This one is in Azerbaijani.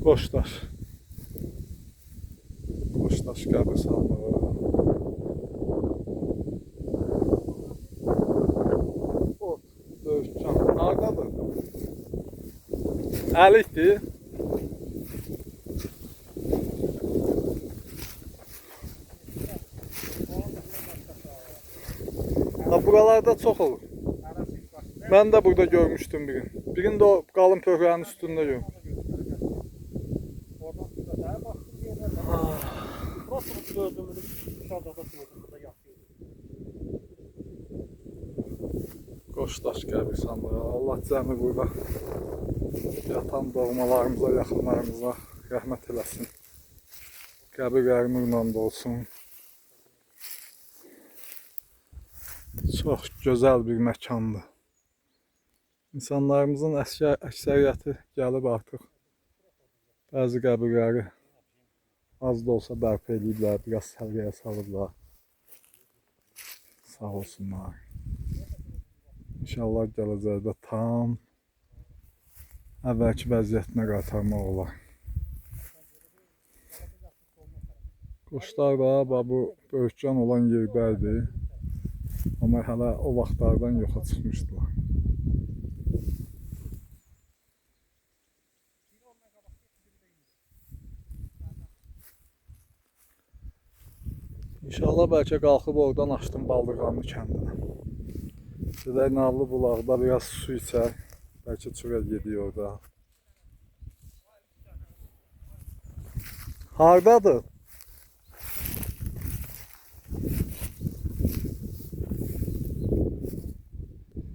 Qoşdaş. Qoşdaş qəbristanlığı. Ot, Böyükcan. Hardadır? Əlikdir. Ha, buralarda çox olur. Ben de burada görmüştüm bir gün. Bir gün de o qalın pöhrənin üstündə görmüşdüm. Qoşdaş qəbristanlığı. Allah cəmi burada yatan doğmalarımıza, yaxınlarımıza rəhmət eləsin. Qəbirləri nurla dolsun. Çox gözəl bir məkandır. İnsanlarımızın əksəriyyəti gəlib artıq. Bəzi qəbirləri az da olsa bərpa ediblər, biraz səliqəyə salıblar. Sağ olsunlar. İnşallah gələcəkdə tam əvvəlki vəziyyətinə qaytarmaq olar. Quşlar da bu Böyükcan olan yerdədir. Amma hələ o vaxtlardan yoxa çıxmışdılar. İnşallah bəlkə qalxıb oradan açdım Baldırqanlı kəndinə. Gedək Nallı bulaqda biraz su içər. Bəlkə çörək yedik orada. Hardadır?